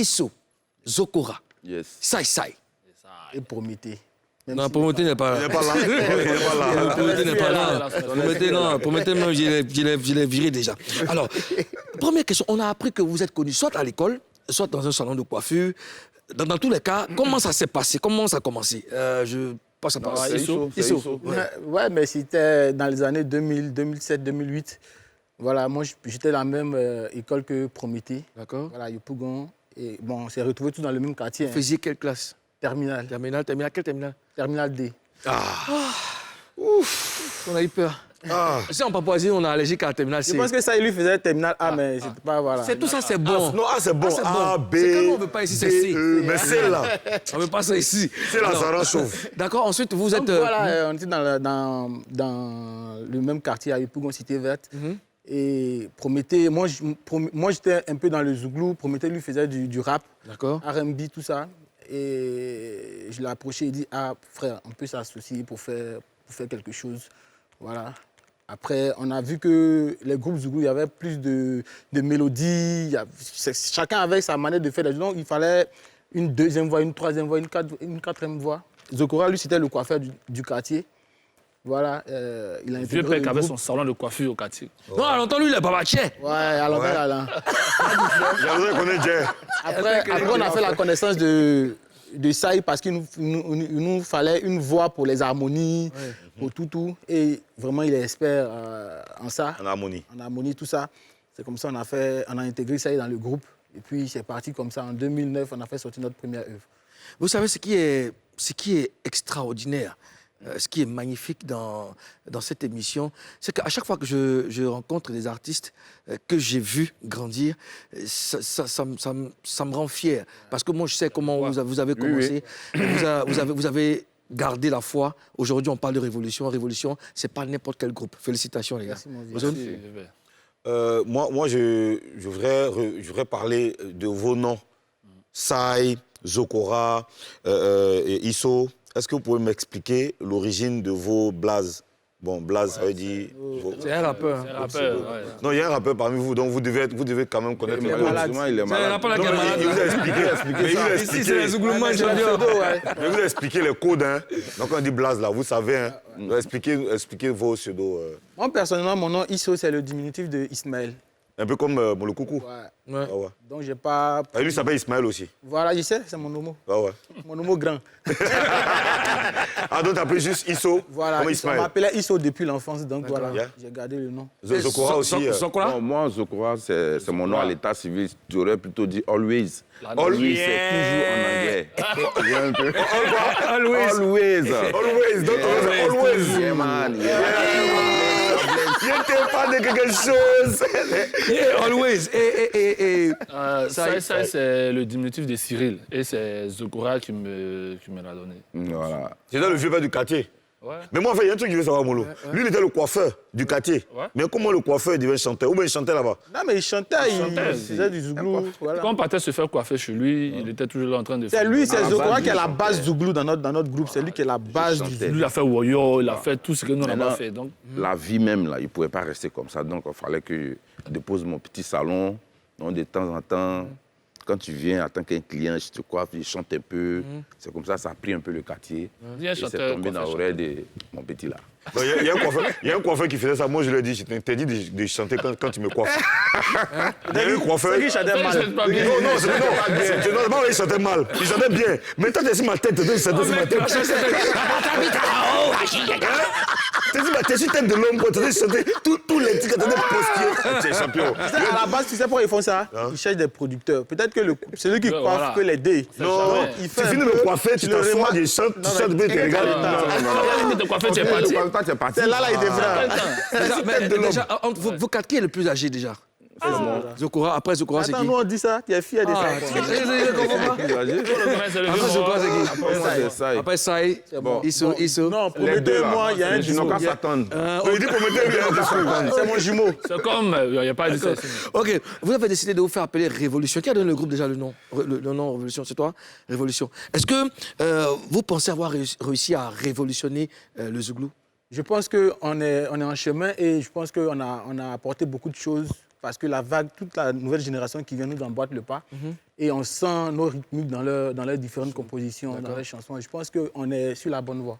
Isso, Zokora, Yes. Sai Sai. Et Prométhée. Non, Prométhée n'est pas là. Il n'est pas là. Il n'est pas là. Prométhée n'est pas là. Prométhée, non. Prométhée, même, je l'ai viré déjà. Alors, première question. On a appris que vous êtes connu soit à l'école, soit dans un salon de coiffure. Dans tous les cas, comment ça s'est passé? Comment ça a commencé? Je passe à parole. Isso. Ouais, mais c'était dans les années 2000, 2007, 2008. Voilà, moi, j'étais dans la même école que Prométhée. D'accord. Voilà, Yopougon. Et bon, on s'est retrouvés tous dans le même quartier. Vous faisiez quelle classe? Terminal. Terminale, quelle terminale? Terminal D. Ouf, on a eu peur. Si en Papouasie, on est allergique à la terminale C. Je pense que ça, il lui faisait Terminal A, mais c'était pas, voilà. C'est tout ça, c'est bon. Non, c'est bon. A, B, C'est quand on ne veut pas ici, c'est C. Mais c'est là. On ne veut pas ça ici. C'est là, Alors, ça rend chauve. D'accord, ensuite, vous êtes... Donc, voilà, on était dans le même quartier à Yopougon, Cité Verte. Et Prométhée, moi j'étais un peu dans le zouglou. Prométhée lui faisait du rap, D'accord. R&B, tout ça. Et je l'ai approché et dit, ah frère, on peut s'associer pour faire quelque chose. Voilà. Après, on a vu que les groupes zouglou, il y avait plus de mélodies. Chacun avait sa manière de faire des choses. Donc il fallait une deuxième voix, une troisième voix, une quatrième voix. Zokora, lui, c'était le coiffeur du quartier. Voilà, il a intégré Vieux père le qui avait groupe. son salon de coiffure au quartier. Non, à longtemps, lui, il est babatier. Ouais, à l'envers, Alain. J'aimerais qu'on ait Jay. Après, on a fait la connaissance de Saï parce qu'il nous fallait une voix pour les harmonies, pour tout. Et vraiment, il est expert en ça, En harmonie. en harmonie, tout ça. C'est comme ça qu'on a intégré Saï dans le groupe. Et puis, c'est parti comme ça. En 2009, on a fait sortir notre première œuvre. Vous savez, ce qui est extraordinaire, ce qui est magnifique dans cette émission, c'est qu'à chaque fois que je rencontre des artistes que j'ai vus grandir, ça me rend fier. Parce que moi, je sais comment vous avez commencé. Vous avez gardé la foi. Aujourd'hui, on parle de révolution. Révolution, ce n'est pas n'importe quel groupe. Félicitations, les gars. Merci, mon vieux. Ozone? Moi, je voudrais parler de vos noms. Sai, Zokora, et Isso. Est-ce que vous pouvez m'expliquer l'origine de vos blazes? Bon, blaze, ça veut dire... C'est un rappeur. Un rappeur, ouais. Non, il y a un rappeur parmi vous, donc vous devez quand même connaître le malade. Il est C'est un malade. rappeur qui est Non, mais il vous a malade. expliqué. Ici, c'est les Zouglouman, je veux dire. Mais vous a expliqué les codes, hein. Donc, quand on dit blaze, là, vous savez, hein. Expliquez vos pseudos. Moi, personnellement, mon nom Isso, c'est le diminutif de Ismaël. Un peu comme le coucou. Ouais. Ouais. Ah ouais. Donc, j'ai pas... Ah, lui, il s'appelle Ismaël aussi. Voilà, je sais, c'est mon homo. Ah ouais. Mon homo grand. Ah, donc t'appelles juste Isso, Voilà, comme on Ismaël. m'appelait Isso depuis l'enfance, donc voilà, Yeah. j'ai gardé le nom. Zokora aussi. Zokora? Non, moi, Zokora, c'est mon nom à l'état civil. J'aurais plutôt dit always. Always. C'est toujours en anglais. Il y a un peu. Always. Always. Always. Donc, always. Yeah, man. Il n'était pas de quelque chose. Yeah, always. Ça, c'est le diminutif de Cyril. Et c'est Zokora qui me l'a donné. Voilà. C'est dans le vieux père du quartier. Ouais. Mais moi, en fait, il y a un truc que je veux savoir, Molo. Lui, il était le coiffeur du quartier. Ouais. Mais comment le coiffeur devient chanteur? Ou bien il chantait là-bas? Non, mais il chantait, il si. faisait du zouglou. Voilà. Quand on partait se faire coiffer chez lui, il était toujours là en train de C'est faire. lui, c'est À la Zokora base, qui est la il base chantait. zouglou dans notre groupe. C'est lui qui est la base du chantait. zouglou. Lui, il a fait Woyo, il a fait tout ce que nous, on n'a pas Maintenant, fait. Donc, La vie même, là, il ne pouvait pas rester comme ça. Donc, il fallait que je dépose mon petit salon. Donc, de temps en temps, quand tu viens en tant qu'un client, je te coiffe, je chante un peu. C'est comme ça a pris un peu le quartier. Viens Et c'est chanter, tombé dans coiffeur, l'oreille de mon petit là. Non, il y a un coiffeur qui faisait ça. Moi, je lui ai dit, je t'interdis de chanter quand tu me coiffes. Il y a un coiffeur. C'est qui chantait Ça, il chante mal. pas bien. Non, non, il chantait mal. Il chantait bien. Mais toi, t'es sur ma tête, t'es sur ma tête. T'es sur tête de l'homme, quoi. T'es chanter tous les titres, t'es postier. Tu es champion. À la base, tu sais pourquoi ils font ça? Ils cherchent des producteurs. Peut-être que celui qui Ouais, coiffe voilà. peut l'aider. Non, il tu fait un finis de peu, me coiffer, tu tu le t'assois, remarques. tu chantes, bien, tu regardes. Il te coiffer, tu es parti. Toi, tu es parti. C'est là, il devrait. Déjà, entre vous quatre, qui est le plus âgé déjà? Zokora, après Zokora, c'est Attends, qui? nous on dit ça, tu es fier de ça. Je comprends pas. C'est le Après vieux Zokora, roi. c'est qui? Moi, c'est ça. Après Saï, Bon. Isso. Non, pour Les les deux, deux là, mois, il y a un ils n'ont jumeau. qu'à s'attendre. Il dit pour mettre bien. C'est mon jumeau. C'est comme, il n'y a pas de ça. Ok, vous avez décidé de vous faire appeler Révolution. Qui a donné le groupe déjà le nom? Le nom Révolution, c'est toi? Révolution. Est-ce que vous pensez avoir réussi à révolutionner le Zouglou? Je pense qu'on est en chemin et je pense qu'on a apporté beaucoup de choses parce que la vague, toute la nouvelle génération qui vient nous emboîte le pas. et on sent nos rythmiques dans leurs différentes compositions, dans leurs chansons. Et je pense qu'on est sur la bonne voie.